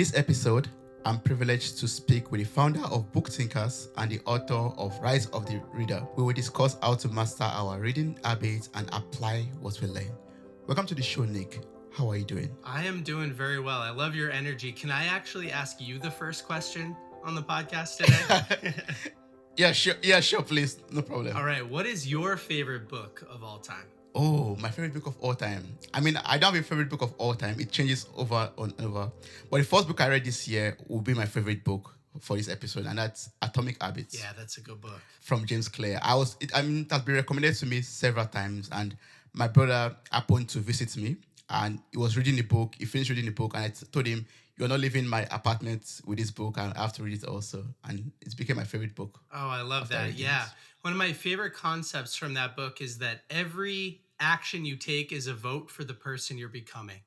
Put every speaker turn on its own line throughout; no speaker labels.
this episode, I'm privileged to speak with the founder of Book Thinkers and the author of Rise of the Reader. We will discuss how to master our reading habits and apply what we learn. Welcome to the show, Nick. How are you doing?
I am doing very well. I love your energy. Can I actually ask you the first question on the podcast today?
Yeah, sure. Yeah, sure, please. No problem.
All right. What is your favorite book of all time?
Oh, my favorite book of all time. I mean, I don't have a favorite book of all time. It changes over and over. But the first book I read this year will be my favorite book for this episode, and that's Atomic Habits.
Yeah, that's a good book.
From James Clear. It has been recommended to me several times, and my brother happened to visit me, and he was reading the book. He finished reading the book, and I told him, "You're not leaving my apartment with this book, and I have to read it also." And it became my favorite book.
Oh, I love that. Yeah. One of my favorite concepts from that book is that every action you take is a vote for the person you're becoming.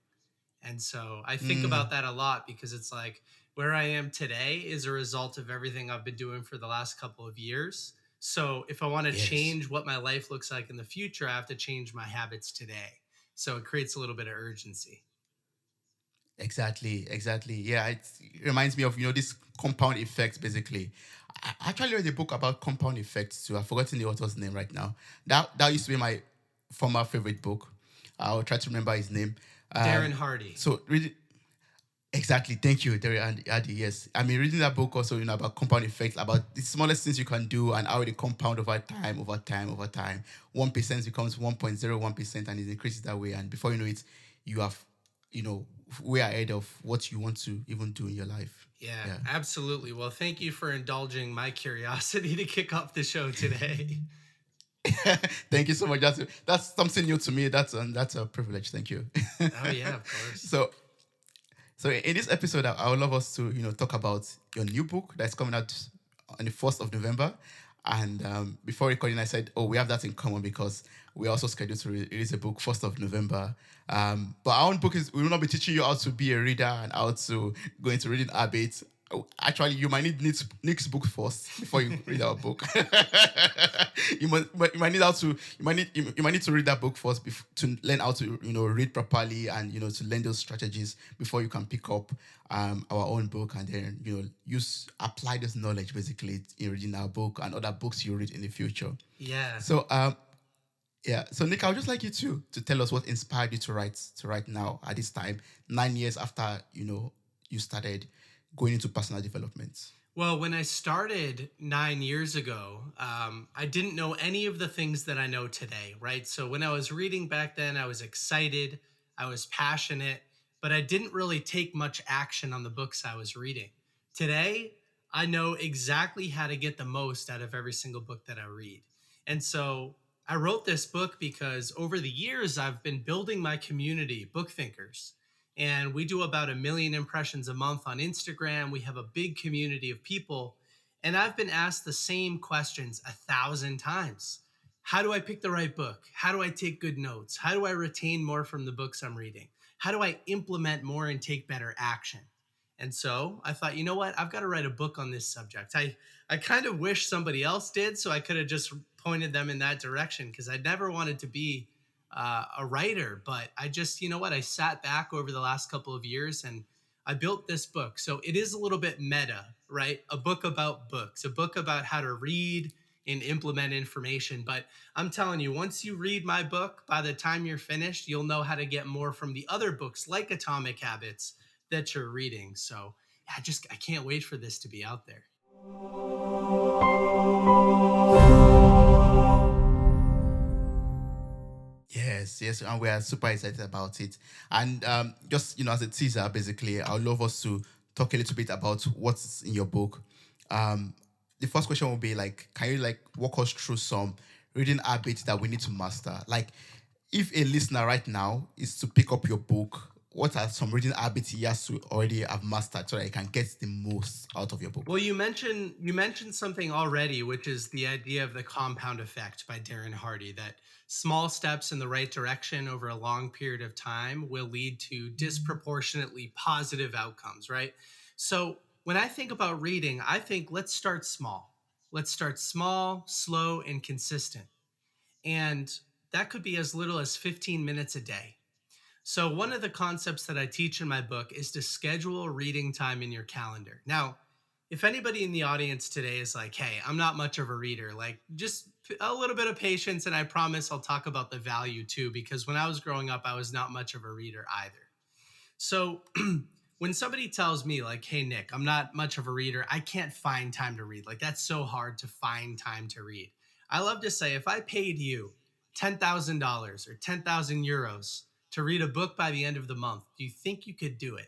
And so I think about that a lot because it's like where I am today is a result of everything I've been doing for the last couple of years. So if I want to change what my life looks like in the future, I have to change my habits today. So it creates a little bit of urgency.
Exactly. Yeah, it reminds me of this compound effect. Basically, I actually read a book about compound effects too. I've forgotten the author's name right now. That used to be my former favorite book. I'll try to remember his name.
Darren Hardy.
So read exactly. Thank you, Darren Hardy. Yes, I mean reading that book also about compound effects, about the smallest things you can do and how they compound over time. 1% becomes 1.01%, and it increases that way. And before you know it, you have way ahead of what you want to even do in your life.
Yeah, absolutely. Well, thank you for indulging my curiosity to kick off the show today.
Thank you so much. That's something new to me. That's a privilege. Thank you.
Oh yeah, of course.
So in this episode, I would love us to talk about your new book that's coming out on the 1st of November. And before recording, I said, "Oh, we have that in common because we're also scheduled to release a book 1st of November." But our own book we will not be teaching you how to be a reader and how to go into reading habits. Actually, you might need Nick's book first before you read our book. you might need to read that book first to learn how to read properly and to learn those strategies before you can pick up our own book and then apply this knowledge basically in reading our book and other books you read in the future.
Yeah.
So So Nick, I would just like you to tell us what inspired you to write now at this time, 9 years after you started going into personal development.
Well, when I started 9 years ago, I didn't know any of the things that I know today, right? So when I was reading back then, I was excited, I was passionate, but I didn't really take much action on the books I was reading. Today, I know exactly how to get the most out of every single book that I read. And so I wrote this book because over the years, I've been building my community, Book Thinkers. And we do about 1 million impressions a month on Instagram. We have a big community of people. And I've been asked the same questions 1,000 times. How do I pick the right book? How do I take good notes? How do I retain more from the books I'm reading? How do I implement more and take better action? And so I thought, you know what? I've got to write a book on this subject. I kind of wish somebody else did, so I could have just pointed them in that direction because I never wanted to be a writer, but I just, I sat back over the last couple of years and I built this book. So it is a little bit meta, right? A book about books, a book about how to read and implement information. But I'm telling you, once you read my book, by the time you're finished, you'll know how to get more from the other books like Atomic Habits that you're reading. So I can't wait for this to be out there.
Yes, and we are super excited about it. And just as a teaser, basically, I would love us to talk a little bit about what's in your book. The first question will be can you walk us through some reading habits that we need to master? Like, if a listener right now is to pick up your book, what are some reading habits he has to already have mastered so that he can get the most out of your book?
Well, you mentioned something already, which is the idea of the compound effect by Darren Hardy, that small steps in the right direction over a long period of time will lead to disproportionately positive outcomes, right? So when I think about reading, I think let's start small. Let's start small, slow, and consistent. And that could be as little as 15 minutes a day. So, one of the concepts that I teach in my book is to schedule reading time in your calendar. Now, if anybody in the audience today is like, hey, I'm not much of a reader, like just a little bit of patience, and I promise I'll talk about the value too, because when I was growing up, I was not much of a reader either. So when somebody tells me, like, hey, Nick, I'm not much of a reader, I can't find time to read. Like, that's so hard to find time to read. I love to say, if I paid you $10,000 or 10,000 euros to read a book by the end of the month, do you think you could do it?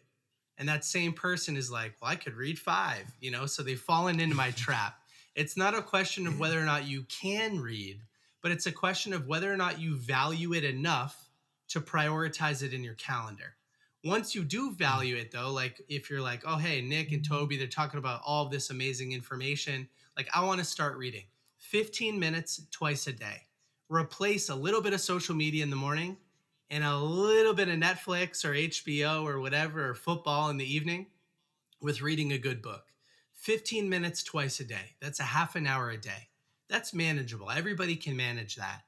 And that same person is like, well, I could read five, so they've fallen into my trap. It's not a question of whether or not you can read, but it's a question of whether or not you value it enough to prioritize it in your calendar. Once you do
Mm,
value it, though, like if you're like, oh, hey, Nick and Toby, they're talking about all of this amazing information, like I want to start reading 15 minutes twice a day. Replace a little bit of social media in the morning and a little bit of Netflix or HBO or whatever, or football in the evening with reading a good book. 15 minutes twice a day. That's a half an hour a day. That's manageable. Everybody can manage that.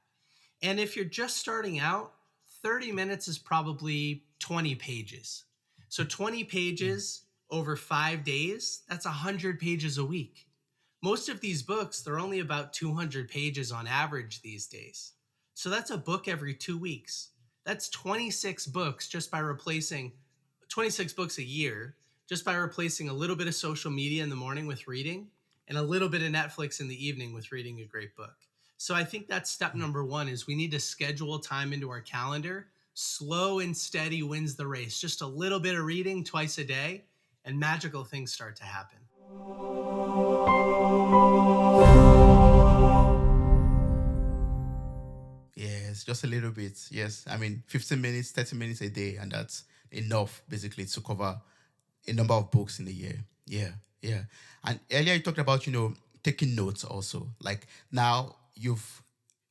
And if you're just starting out, 30 minutes is probably 20 pages. So 20
mm,
pages over 5 days, that's 100 pages a week. Most of these books, they're only about 200 pages on average these days. So that's a book every 2 weeks. That's 26 books just by replacing 26 books a year, just by replacing a little bit of social media in the morning with reading and a little bit of Netflix in the evening with reading a great book. So I think that's step
mm.
number one is we need to schedule time into our calendar. Slow and steady wins the race. Just a little bit of reading twice a day and magical things start to happen.
Yes, just a little bit. Yes, I mean, 15 minutes, 30 minutes a day, and that's enough basically to cover a number of books in a year. Yeah, yeah. And earlier you talked about, taking notes also. Like now you've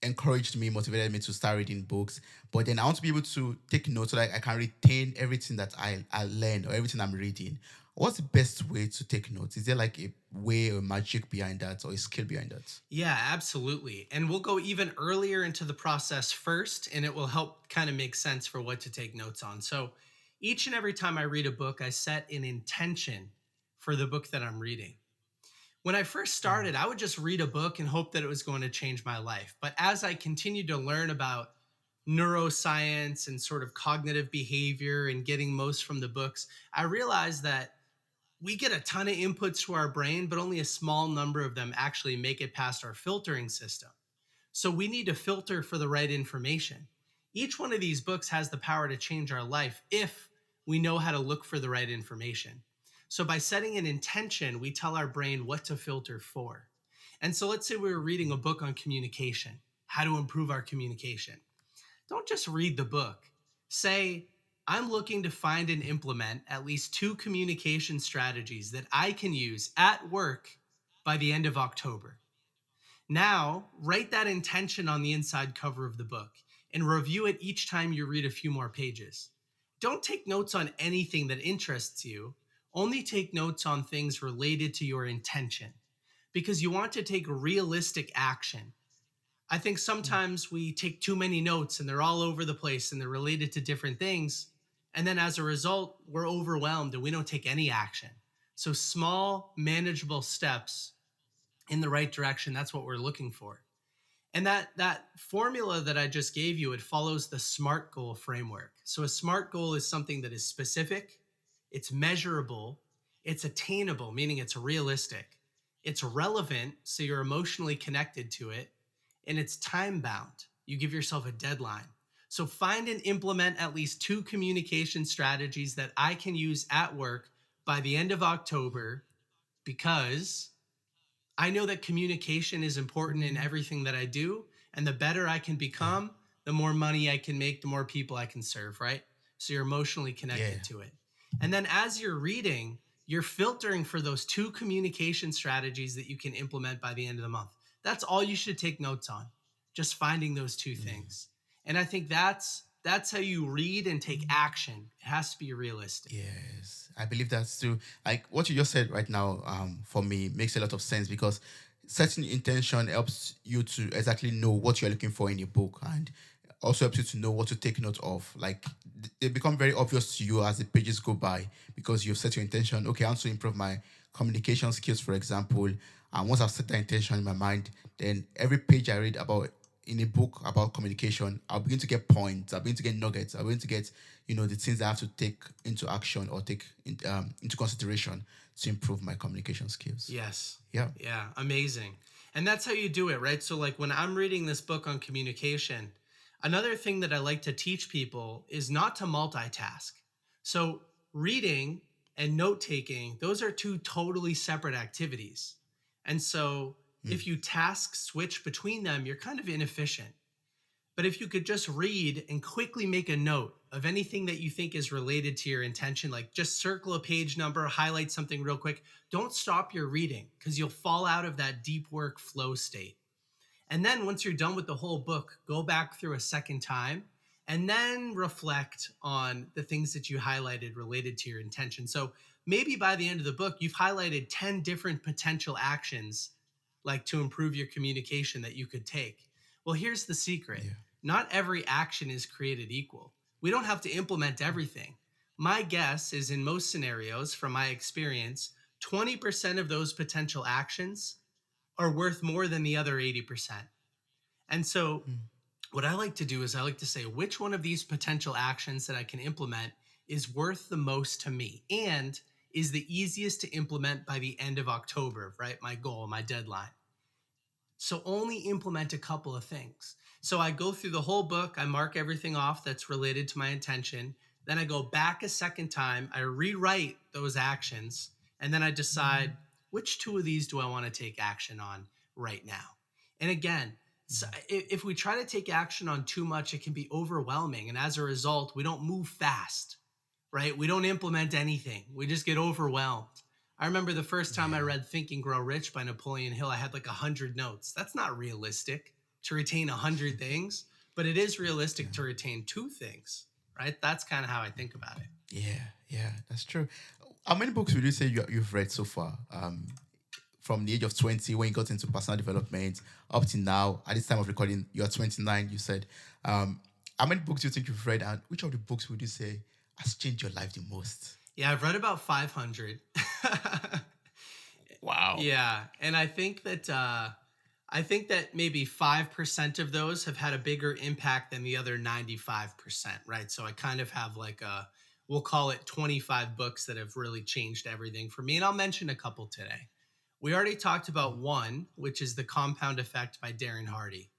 encouraged me, motivated me to start reading books, but then I want to be able to take notes so that I can retain everything that I learned or everything I'm reading. What's the best way to take notes? Is there like a way or magic behind that or a skill behind that?
Yeah, absolutely. And we'll go even earlier into the process first, and it will help kind of make sense for what to take notes on. So each and every time I read a book, I set an intention for the book that I'm reading. When I first
Mm,
started, I would just read a book and hope that it was going to change my life. But as I continued to learn about neuroscience and sort of cognitive behavior and getting most from the books, I realized that we get a ton of inputs to our brain, but only a small number of them actually make it past our filtering system. So we need to filter for the right information. Each one of these books has the power to change our life if we know how to look for the right information. So by setting an intention, we tell our brain what to filter for. And so let's say we were reading a book on communication, how to improve our communication. Don't just read the book. Say, I'm looking to find and implement at least two communication strategies that I can use at work by the end of October. Now, write that intention on the inside cover of the book and review it each time you read a few more pages. Don't take notes on anything that interests you, only take notes on things related to your intention because you want to take realistic action. I think
mm.
sometimes we take too many notes and they're all over the place and they're related to different things. And then as a result, we're overwhelmed and we don't take any action. So, small, manageable steps in the right direction, that's what we're looking for. And that formula that I just gave you, it follows the SMART goal framework. So a SMART goal is something that is specific, it's measurable, it's attainable, meaning it's realistic, it's relevant, so you're emotionally connected to it, and it's time bound. You give yourself a deadline. So find and implement at least two communication strategies that I can use at work by the end of October because I know that communication is important in everything that I do. And the better I can
Yeah,
become, the more money I can make, the more people I can serve, right? So you're emotionally
yeah,
connected to it. And then as you're reading, you're filtering for those two communication strategies that you can implement by the end of the month. That's all you should take notes on. Just finding those two
yeah.
things. And I think that's how you read and take action. It has to be realistic.
Yes, I believe that's true. Like what you just said right now, for me makes a lot of sense because setting intention helps you to exactly know what you're looking for in a book, and also helps you to know what to take note of. Like they become very obvious to you as the pages go by because you've set your intention. Okay, I want to improve my communication skills, for example. And once I've set that intention in my mind, then every page I read about in a book about communication, I'll begin to get points. I'll begin to get nuggets. I'll begin to get, the things I have to take into action or take into consideration to improve my communication skills.
Yes.
Yeah.
Yeah. Amazing. And that's how you do it, right? So, like when I'm reading this book on communication, another thing that I like to teach people is not to multitask. So, reading and note taking, those are two totally separate activities. And so,
Mm.
if you task switch between them, you're kind of inefficient. But if you could just read and quickly make a note of anything that you think is related to your intention, like just circle a page number, highlight something real quick, don't stop your reading because you'll fall out of that deep work flow state. And then once you're done with the whole book, go back through a second time and then reflect on the things that you highlighted related to your intention. So maybe by the end of the book, you've highlighted 10 different potential actions like to improve your communication that you could take. Well, here's the secret.
Yeah.
Not every action is created equal. We don't have to implement everything. My guess is in most scenarios, from my experience, 20% of those potential actions are worth more than the other 80%. And so,
Mm.
what I like to do is I like to say which one of these potential actions that I can implement is worth the most to me and is the easiest to implement by the end of October, right? My goal, my deadline. So only implement a couple of things. So I go through the whole book, I mark everything off that's related to my intention. Then I go back a second time, I rewrite those actions, and then I decide which two of these do I want to take action on right now. And again, if we try to take action on too much, it can be overwhelming. And as a result, we don't move fast, right? We don't implement anything. We just get overwhelmed. I remember the first time I
Yeah.
read Think and Grow Rich by Napoleon Hill, I had like 100 notes. That's not realistic to retain 100 things, but it is realistic to retain two things, right? That's kind of how I think about it.
Yeah, yeah, that's true. How many books would you say you've read so far? From the age of 20, when you got into personal development, up to now, at this time of recording, you're 29, you said. How many books do you think you've read, and which of the books would you say has changed your life the most?
Yeah, I've read about 500.
Wow.
Yeah, and I think that maybe 5% of those have had a bigger impact than the other 95%, right? So I kind of have like we'll call it 25 books that have really changed everything for me. And I'll mention a couple today. We already talked about one, which is The Compound Effect by Darren Hardy.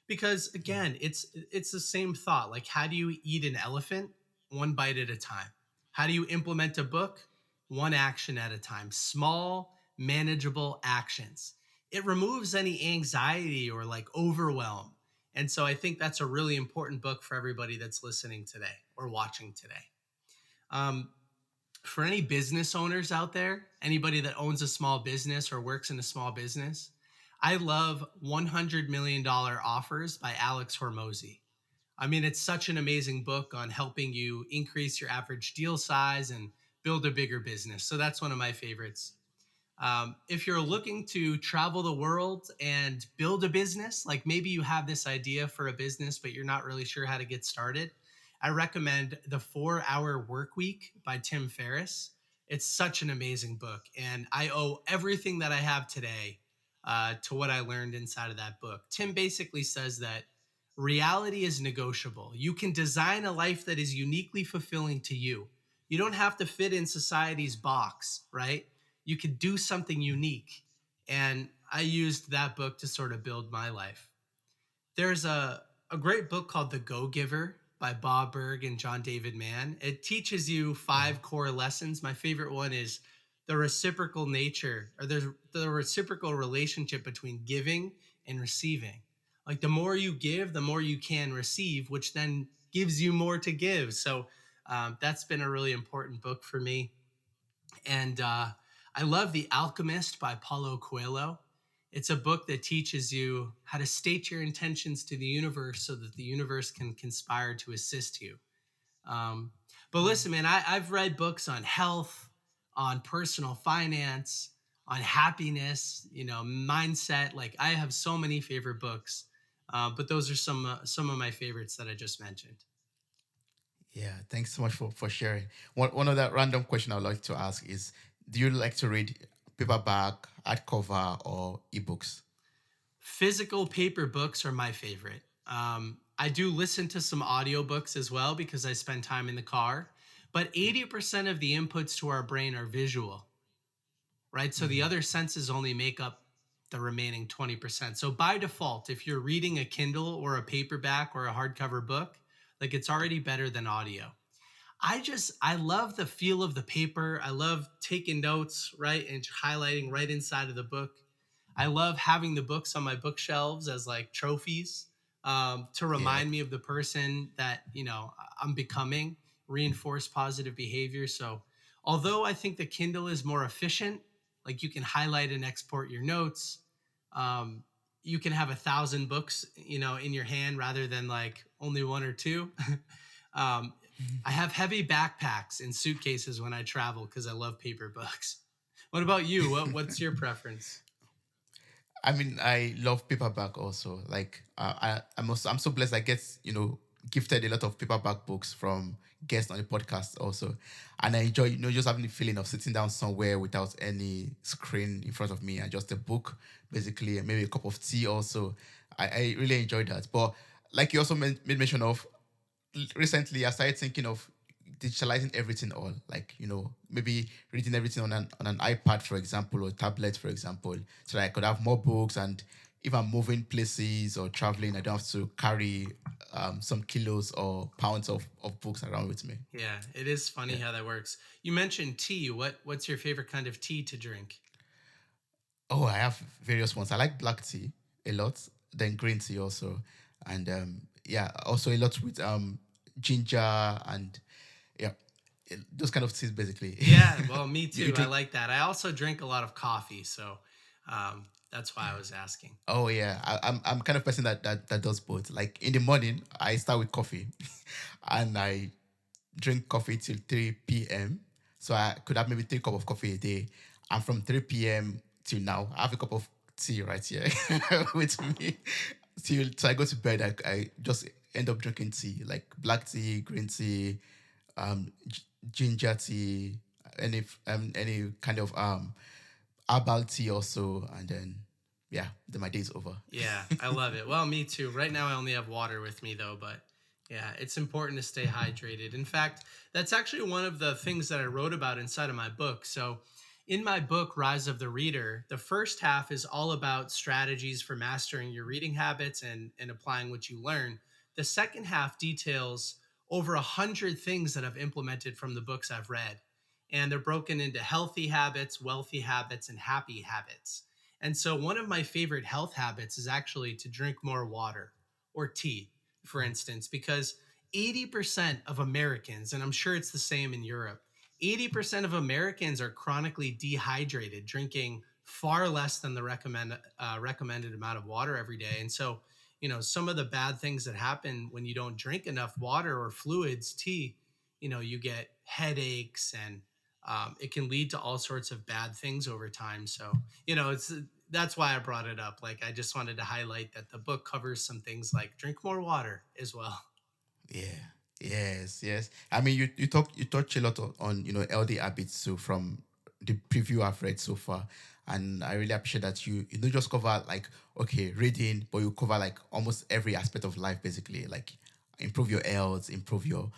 Because again, it's the same thought. Like, how do you eat an elephant? One bite at a time. How do you implement a book? One action at a time. Small, manageable actions. It removes any anxiety or like overwhelm. And so I think that's a really important book for everybody that's listening today or watching today. Um, for any business owners out there, anybody that owns a small business or works in a small business, I love $100 million Offers by Alex Hormozy. I mean, it's such an amazing book on helping you increase your average deal size and build a bigger business. So that's one of my favorites. If you're looking to travel the world and build a business, like maybe you have this idea for a business, but you're not really sure how to get started, I recommend The 4 Hour Work Week by Tim Ferriss. It's such an amazing book. And I owe everything that I have today to what I learned inside of that book. Tim basically says that reality is negotiable. You can design a life that is uniquely fulfilling to you. You don't have to fit in society's box, right? You could do something unique. And I used that book to sort of build my life. There's a great book called The Go Giver by Bob Berg and John David Mann. It teaches you
Yeah.
5 core lessons. My favorite one is the reciprocal nature or the reciprocal relationship between giving and receiving. Like the more you give, the more you can receive, which then gives you more to give. So that's been a really important book for me. And I love The Alchemist by Paulo Coelho. It's a book that teaches you how to state your intentions to the universe so that the universe can conspire to assist you. Um, but listen, man, I've read books on health, on personal finance, on happiness, mindset. Like I have so many favorite books. But those are some of my favorites that I just mentioned.
Yeah, thanks so much for sharing. One of that random question I'd like to ask is, do you like to read paperback, hardcover, or ebooks?
Physical paper books are my favorite. I do listen to some audiobooks as well because I spend time in the car, but 80% of the inputs to our brain are visual, right? So the
Mm,
other senses only make up the remaining 20%. So by default, if you're reading a Kindle or a paperback or a hardcover book, like it's already better than audio. I love the feel of the paper. I love taking notes, right, and highlighting right inside of the book. I love having the books on my bookshelves as like trophies, to
yeah,
remind me of the person that I'm becoming, reinforce positive behavior. So, although I think the Kindle is more efficient, like you can highlight and export your notes. Um, you can have 1,000 books, in your hand rather than like only one or two. um, I have heavy backpacks and suitcases when I travel because I love paper books. What about you? What's your preference?
I mean, I love paperback also. Like, I'm so blessed. I get gifted a lot of paperback books from guests on the podcast also, and I enjoy just having the feeling of sitting down somewhere without any screen in front of me and just a book, basically, and maybe a cup of tea also. I really enjoy that. But like you also made mention of, recently I started thinking of digitalizing everything all, like maybe reading everything on an iPad, for example, or tablet, for example, so that I could have more books. And if I'm moving places or traveling, I don't have to carry some kilos or pounds of books around with me.
Yeah, it is funny
Yeah.
how that works. You mentioned tea. What's your favorite kind of tea to drink?
Oh, I have various ones. I like black tea a lot, then green tea also, and yeah, also a lot with ginger and yeah, those kind of teas basically.
Yeah, well, me
You
too. I
drink.
like that. I also drink a lot of coffee, so that's why I was asking.
Oh yeah, I'm kind of person that does both. Like in the morning, I start with coffee, and I drink coffee till 3 p.m. So I could have maybe 3 cup of coffee a day, and from 3 p.m. till now, I have a cup of tea right here with me. Till so I go to bed, I just end up drinking tea, like black tea, green tea, ginger tea, any kind of herbal tea also, and then yeah, then my day's over.
Yeah, I love it. Well, me too. Right now, I only have water with me though, but yeah, it's important to stay hydrated. In fact, that's actually one of the things that I wrote about inside of my book. So, in my book, Rise of the Reader, the first half is all about strategies for mastering your reading habits and applying what you learn. The second half details over 100 things that I've implemented from the books I've read. And they're broken into healthy habits, wealthy habits, and happy habits. And so, one of my favorite health habits is actually to drink more water or tea, for instance, because 80% of Americans, and I'm sure it's the same in Europe, 80% of Americans are chronically dehydrated, drinking far less than the recommended amount of water every day. And so, some of the bad things that happen when you don't drink enough water or fluids, tea, you get headaches and it can lead to all sorts of bad things over time. So, it's that's why I brought it up. Like, I just wanted to highlight that the book covers some things like drink more water as well.
Yeah. Yes. Yes. I mean, you touch a lot on LD habits too from the preview I've read so far, and I really appreciate that you don't just cover like okay reading, but you cover like almost every aspect of life basically, like improve your health, improve your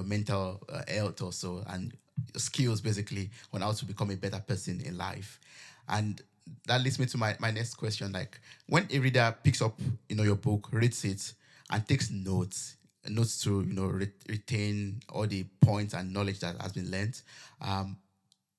mental health also, and your skills basically on how to become a better person in life. And that leads me to my next question. Like when a reader picks up, your book, reads it, and takes notes to, retain all the points and knowledge that has been learned,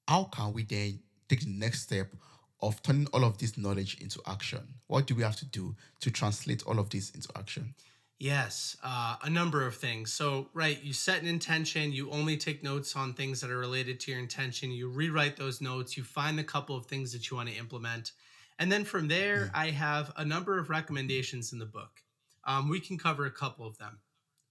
how can we then take the next step of turning all of this knowledge into action? What do we have to do to translate all of this into action?
Yes, a number of things. So, right, you set an intention, you only take notes on things that are related to your intention, you rewrite those notes, you find the couple of things that you want to implement. And then from there,
Mm,
I have a number of recommendations in the book. We can cover a couple of them.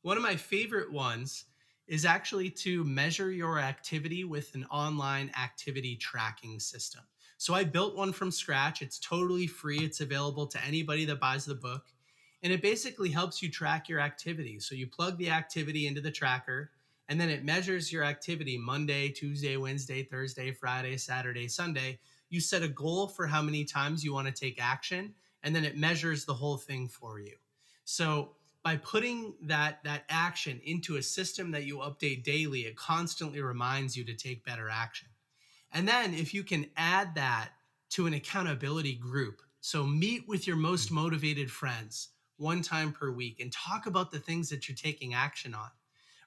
One of my favorite ones is actually to measure your activity with an online activity tracking system. So I built one from scratch. It's totally free. It's available to anybody that buys the book. And it basically helps you track your activity. So you plug the activity into the tracker, and then it measures your activity Monday, Tuesday, Wednesday, Thursday, Friday, Saturday, Sunday. You set a goal for how many times you want to take action, and then it measures the whole thing for you. So by putting that action into a system that you update daily, it constantly reminds you to take better action. And then if you can add that to an accountability group, so meet with your most motivated friends one time per week and talk about the things that you're taking action on,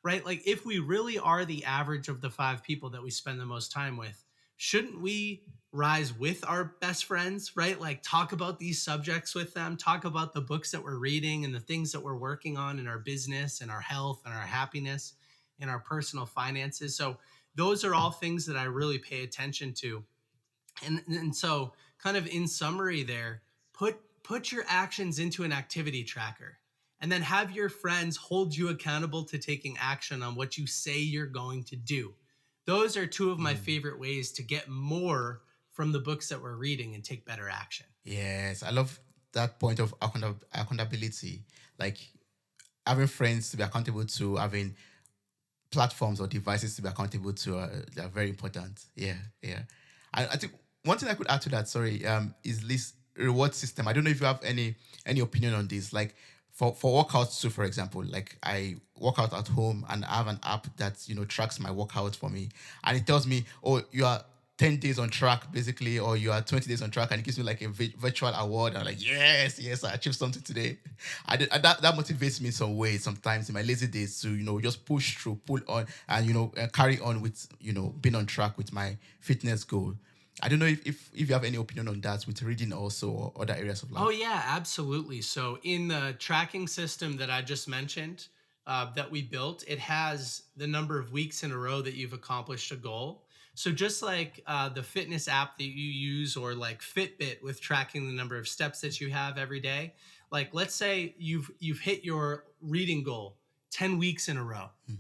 right? Like if we really are the average of the five people that we spend the most time with, shouldn't we rise with our best friends, right? Like talk about these subjects with them, talk about the books that we're reading and the things that we're working on in our business and our health and our happiness and our personal finances. So those are all things that I really pay attention to. And so kind of in summary there, put your actions into an activity tracker and then have your friends hold you accountable to taking action on what you say you're going to do. Those are two of my
Mm.
favorite ways to get more from the books that we're reading and take better action.
Yes, I love that point of accountability. Like having friends to be accountable to, having platforms or devices to be accountable to, are very important. Yeah, yeah. I think one thing I could add to that, sorry, is this reward system. I don't know if you have any opinion on this. Like for workouts too, for example, like I work out at home and I have an app that tracks my workout for me, and it tells me, oh, you are 10 days on track basically, or you are 20 days on track, and it gives me like a virtual award. I'm like, yes, yes, I achieved something today. That motivates me some way sometimes in my lazy days to just push through, pull on, and carry on with being on track with my fitness goal. I don't know if you have any opinion on that with reading also, or other areas of
Oh,
life.
yeah, absolutely. So, in the tracking system that I just mentioned, that we built, it has the number of weeks in a row that you've accomplished a goal. So, just like the fitness app that you use, or like Fitbit with tracking the number of steps that you have every day, like let's say you've hit your reading goal 10 weeks in a row,
Mm.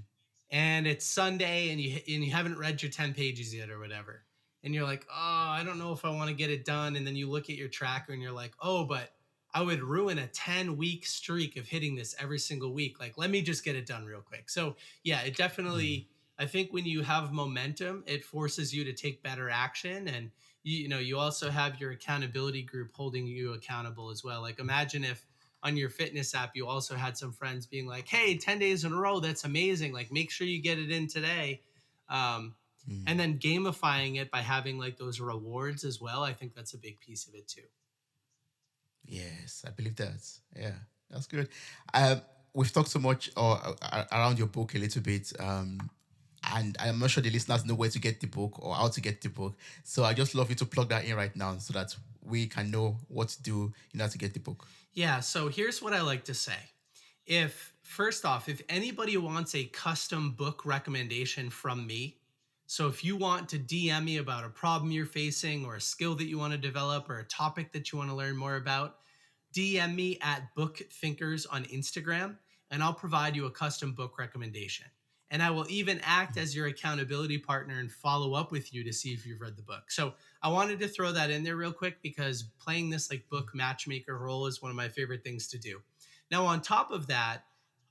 and it's Sunday and you haven't read your 10 pages yet or whatever. And you're like, "Oh, I don't know if I want to get it done." And then you look at your tracker and you're like, "Oh, but I would ruin a 10-week streak of hitting this every single week. Like, let me just get it done real quick." So, yeah, it
Mm.
definitely, I think when you have momentum, it forces you to take better action. And you also have your accountability group holding you accountable as well. Like, imagine if on your fitness app, you also had some friends being like, "Hey, 10 days in a row, that's amazing. Like, make sure you get it in today." Um, and
Mm.
then gamifying it by having like those rewards as well. I think that's a big piece of it too.
Yes, I believe that. Yeah, that's good. Um, we've talked so much around your book a little bit, and I'm not sure the listeners know where to get the book or how to get the book. So I just love you to plug that in right now so that we can know what to do in order to get the book.
Yeah. So here's what I like to say. If first off, if anybody wants a custom book recommendation from me, so if you want to DM me about a problem you're facing or a skill that you want to develop or a topic that you want to learn more about, DM me at Book Thinkers on Instagram, and I'll provide you a custom book recommendation. And I will even act as your accountability partner and follow up with you to see if you've read the book. So I wanted to throw that in there real quick because playing this like book matchmaker role is one of my favorite things to do. Now, on top of that,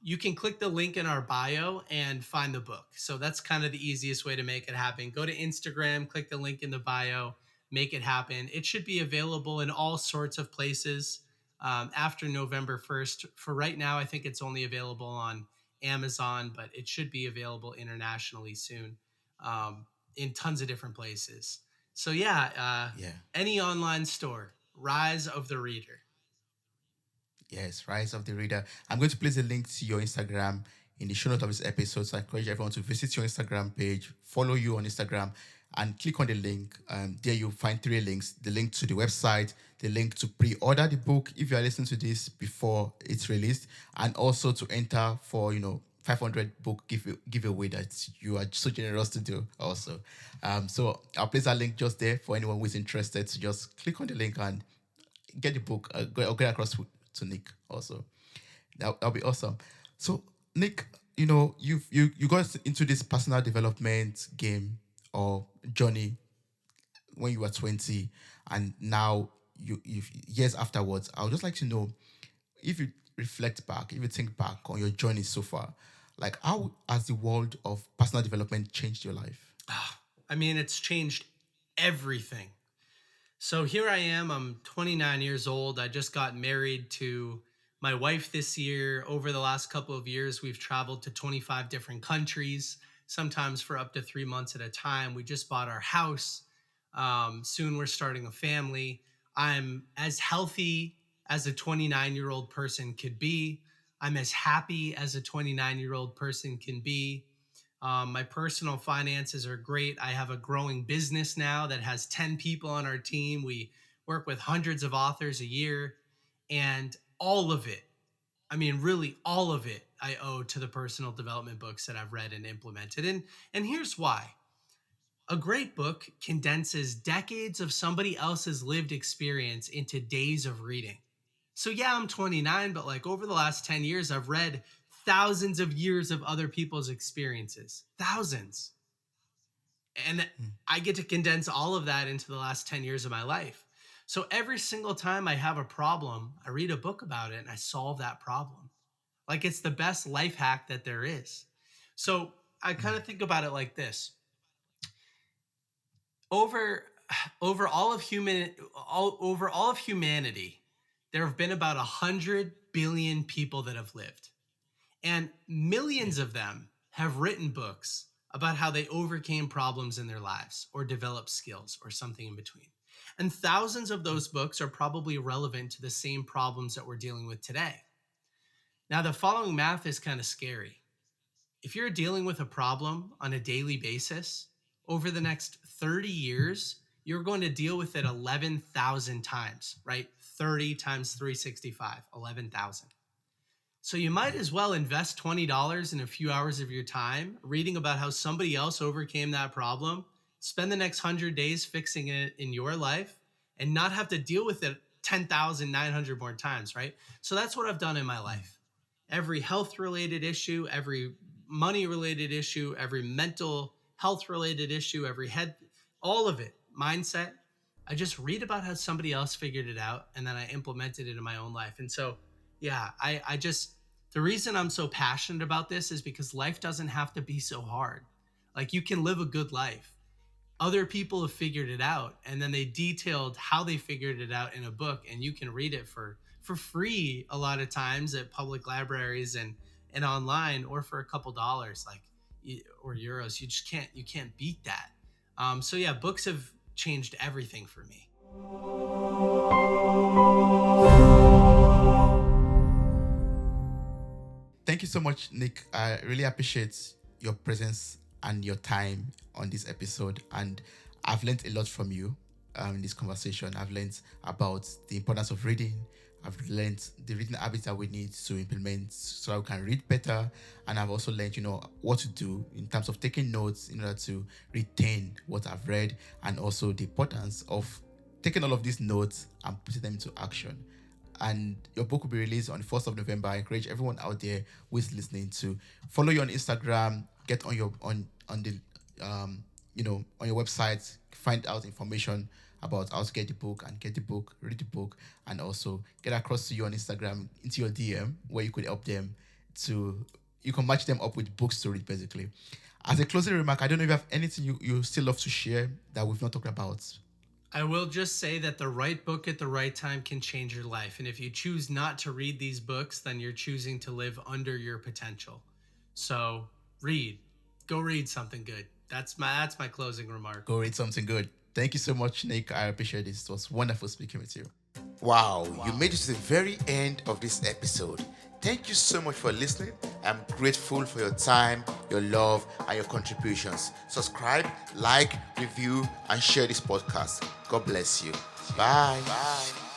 you can click the link in our bio and find the book. So that's kind of the easiest way to make it happen. Go to Instagram, click the link in the bio, make it happen. It should be available in all sorts of places after November 1st. For right now, I think it's only available on Amazon, but it should be available internationally soon, in tons of different places. So, yeah,
Yeah.
any online store, Rise of the Reader.
Yes, Rise of the Reader. I'm going to place a link to your Instagram in the show notes of this episode. So I encourage everyone to visit your Instagram page, follow you on Instagram, and click on the link. There you'll find three links: the link to the website, the link to pre-order the book if you are listening to this before it's released, and also to enter for 500 book giveaway that you are so generous to do also. So I'll place that link just there for anyone who is interested to just click on the link and get the book, get across to Nick also. That'll be awesome. So Nick, you got into this personal development game or journey when you were 20, and now you years afterwards. I would just like to know if you reflect back, if you think back on your journey so far, like how has the world of personal development changed your life?
I mean, it's changed everything. So here I am. I'm 29 years old. I just got married to my wife this year. Over the last couple of years, we've traveled to 25 different countries, sometimes for up to 3 months at a time. We just bought our house. Soon we're starting a family. I'm as healthy as a 29-year-old person could be. I'm as happy as a 29-year-old person can be. My personal finances are great. I have a growing business now that has 10 people on our team. We work with hundreds of authors a year, and all of it, I mean, really all of it, I owe to the personal development books that I've read and implemented. And here's why. A great book condenses decades of somebody else's lived experience into days of reading. So yeah, I'm 29, but like over the last 10 years, I've read thousands of years of other people's experiences. Thousands. And
Mm.
I get to condense all of that into the last 10 years of my life. So every single time I have a problem, I read a book about it and I solve that problem. Like it's the best life hack that there is. So I kind
Mm.
of think about it like this. Over over all of humanity, there have been about 100 billion people that have lived. And
Yeah.
millions of them have written books about how they overcame problems in their lives or developed skills or something in between. And thousands of
Mm.
those books are probably relevant to the same problems that we're dealing with today. Now, the following math is kind of scary. If you're dealing with a problem on a daily basis, over the next 30 years, you're going to deal with it 11,000 times, right? 30 times 365, 11,000. So you might
Yeah.
as well invest $20 in a few hours of your time reading about how somebody else overcame that problem, spend the next 100 days fixing it in your life, and not have to deal with it 10,900 more times, right? So that's what I've done in my
Mm.
life. Every health related issue, every money related issue, every mental health related issue, every head, all of it, mindset. I just read about how somebody else figured it out and then I implemented it in my own life. And so yeah, I just, the reason I'm so passionate about this is because life doesn't have to be so hard. Like you can live a good life. Other people have figured it out and then they detailed how they figured it out in a book and you can read it for free a lot of times at public libraries and online or for a couple dollars like or euros. You can't beat that. So yeah, books have changed everything for me.
Thank you so much, Nick. I really appreciate your presence and your time on this episode. And I've learned a lot from you in this conversation. I've learned about the importance of reading. I've learned the reading habits that we need to implement so we can read better. And I've also learned, what to do in terms of taking notes in order to retain what I've read and also the importance of taking all of these notes and putting them into action. And your book will be released on the 1st of November. I encourage everyone out there who is listening to follow you on Instagram, get on your on the on your website, find out information about how to get the book and get the book, read the book, and also get across to you on Instagram into your DM where you could help them to you can match them up with books to read basically. As a closing remark, I don't know if you have anything you still love to share that we've not talked about.
I will just say that the right book at the right time can change your life. And if you choose not to read these books, then you're choosing to live under your potential. So read. Go read something good. That's my closing remark.
Go read something good. Thank you so much, Nick. I appreciate this. It was wonderful speaking with you.
Wow, you made it to the very end of this episode. Thank you so much for listening. I'm grateful for your time, your love, and your contributions. Subscribe, like, review, and share this podcast. God bless you. Bye. Bye.